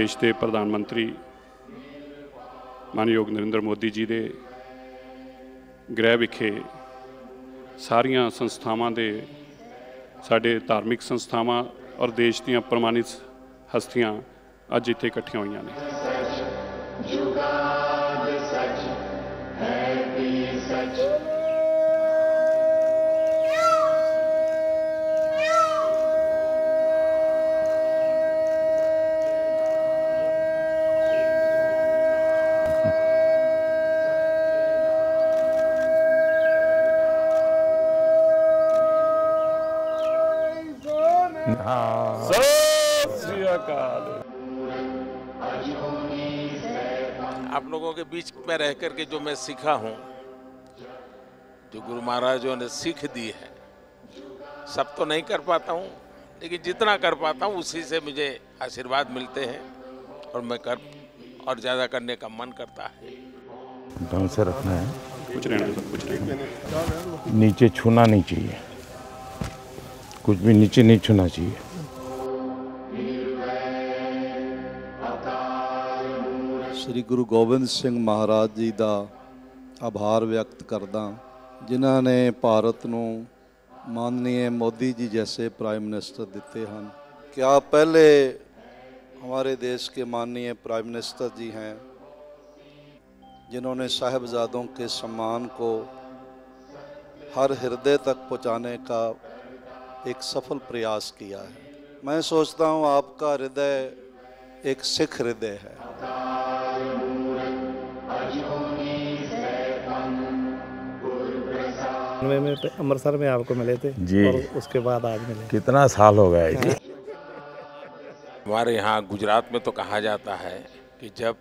देश के प्रधानमंत्री मानयोग नरेंद्र मोदी जी के गृह विखे सारिया संस्थावां दे साडे धार्मिक संस्थावां और देश दीयां प्रमाणित हस्तियां अज इत्थे इकट्ठियां होईयां ने। आप लोगों के बीच में रह करके जो मैं सीखा हूँ, जो गुरु महाराजों ने सीख दी है, सब तो नहीं कर पाता हूँ, लेकिन जितना कर पाता हूँ उसी से मुझे आशीर्वाद मिलते हैं और मैं और ज़्यादा करने का मन करता है। ढंग से रखना है, कुछ रहना नीचे छूना नहीं चाहिए, कुछ भी नीचे नहीं छूना चाहिए। श्री गुरु गोबिंद सिंह महाराज जी का आभार व्यक्त करदा, जिन्हों ने भारत को माननीय मोदी जी जैसे प्राइम मिनिस्टर दिते हैं। क्या पहले हमारे देश के माननीय प्राइम मिनिस्टर जी हैं जिन्होंने साहिबजादों के सम्मान को हर हृदय तक पहुंचाने का एक सफल प्रयास किया है। मैं सोचता हूं आपका हृदय एक सिख हृदय है। में अमृतसर में आपको मिले थे जी, और उसके बाद आज मिले। कितना साल हो गया जी। हमारे यहाँ गुजरात में तो कहा जाता है कि जब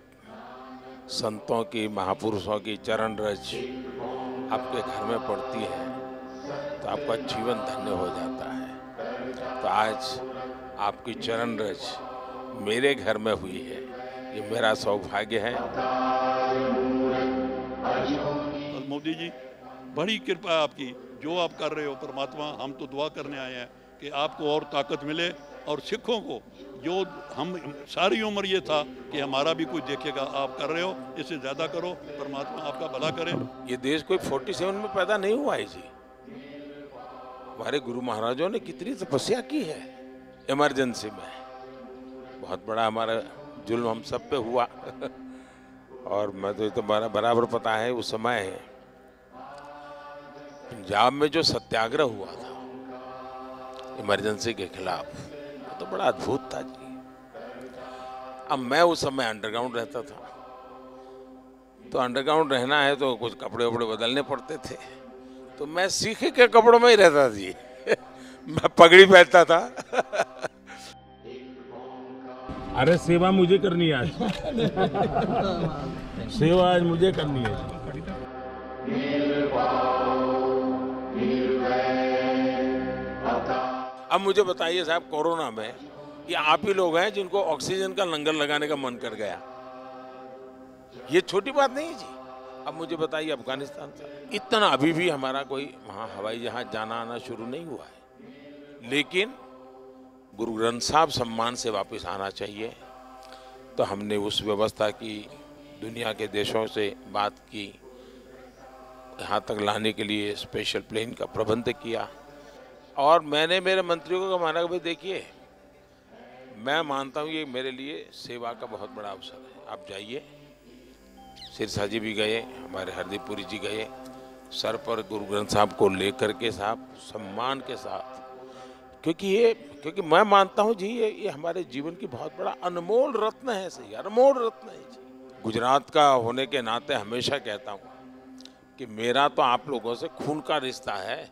संतों की, महापुरुषों की चरण रज आपके घर में पड़ती है तो आपका जीवन धन्य हो जाता है। तो आज आपकी चरण रज मेरे घर में हुई है, ये मेरा सौभाग्य है। और मोदी जी, बड़ी कृपा है आपकी, जो आप कर रहे हो परमात्मा, हम तो दुआ करने आए हैं कि आपको और ताकत मिले और सिखों को, जो हम सारी उम्र ये था कि हमारा भी कोई देखेगा, आप कर रहे हो, इससे ज़्यादा करो, परमात्मा आपका भला करे। ये देश कोई 47 में पैदा नहीं हुआ है जी। हमारे गुरु महाराजों ने कितनी तपस्या की है इमरजेंसी में। बहुत बड़ा हमारा जुल्म हम सब पे हुआ और मैं तो ये तो बराबर पता है, उस समय पंजाब में जो सत्याग्रह हुआ था इमरजेंसी के खिलाफ, तो बड़ा अद्भुत था जी। अब मैं उस समय अंडरग्राउंड रहता था, तो अंडरग्राउंड रहना है तो कुछ कपड़े वपड़े बदलने पड़ते थे, तो मैं सीखे के कपड़ों में ही रहता जी मैं पगड़ी पहनता था अरे सेवा मुझे करनी है आज सेवा आज मुझे करनी है। अब मुझे बताइए साहब, कोरोना में ये आप ही लोग हैं जिनको ऑक्सीजन का लंगर लगाने का मन कर गया। ये छोटी बात नहीं है जी। अब मुझे बताइए, अफगानिस्तान था, इतना अभी भी हमारा कोई वहाँ हवाई जहाज जाना आना शुरू नहीं हुआ है, लेकिन गुरु ग्रंथ साहब सम्मान से वापस आना चाहिए। तो हमने उस व्यवस्था की, दुनिया के देशों से बात की, यहाँ तक लाने के लिए स्पेशल प्लेन का प्रबंध किया। और मैंने मेरे मंत्रियों को माना कि भाई देखिए, मैं मानता हूँ ये मेरे लिए सेवा का बहुत बड़ा अवसर है, आप जाइए। सिरसा जी भी गए, हमारे हरदीप पुरी जी गए, सर पर गुरु ग्रंथ साहब को लेकर के साहब सम्मान के साथ, क्योंकि मैं मानता हूँ जी ये हमारे जीवन की बहुत बड़ा अनमोल रत्न है। सही, अनमोल रत्न है जी। गुजरात का होने के नाते हमेशा कहता हूँ कि मेरा तो आप लोगों से खून का रिश्ता है,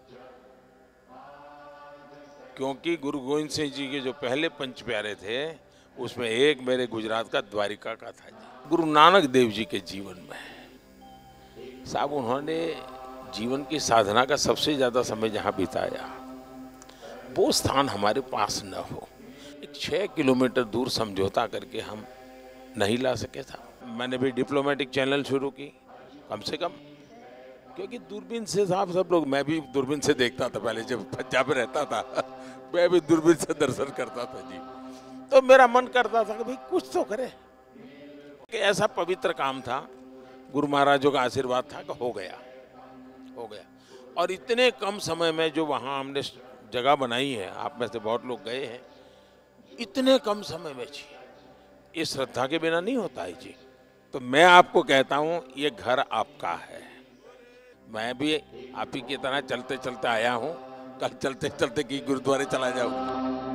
क्योंकि गुरु गोविंद सिंह जी के जो पहले पंच प्यारे थे उसमें एक मेरे गुजरात का द्वारिका का था जी। गुरु नानक देव जी के जीवन में साहब, उन्होंने जीवन की साधना का सबसे ज़्यादा समय जहाँ बिताया, वो स्थान हमारे पास न हो। एक 6 किलोमीटर दूर समझौता करके हम नहीं ला सके था। मैंने भी डिप्लोमेटिक चैनल शुरू की, कम से कम, क्योंकि दूरबीन से साहब सब लोग, मैं भी दूरबीन से देखता था पहले जब पंजाब में रहता था मैं भी दूरबीन से दर्शन करता था जी। तो मेरा मन करता था कि भाई कुछ तो करे, कि ऐसा पवित्र काम था, गुरु महाराजों का आशीर्वाद था कि हो गया। और इतने कम समय में जो वहाँ हमने जगह बनाई है, आप में से बहुत लोग गए हैं, इतने कम समय में जी, ये श्रद्धा के बिना नहीं होता है जी। तो मैं आपको कहता हूँ ये घर आपका है। मैं भी आप ही की तरह चलते चलते आया हूँ, कल चलते चलते की गुरुद्वारे चला जाऊँगा।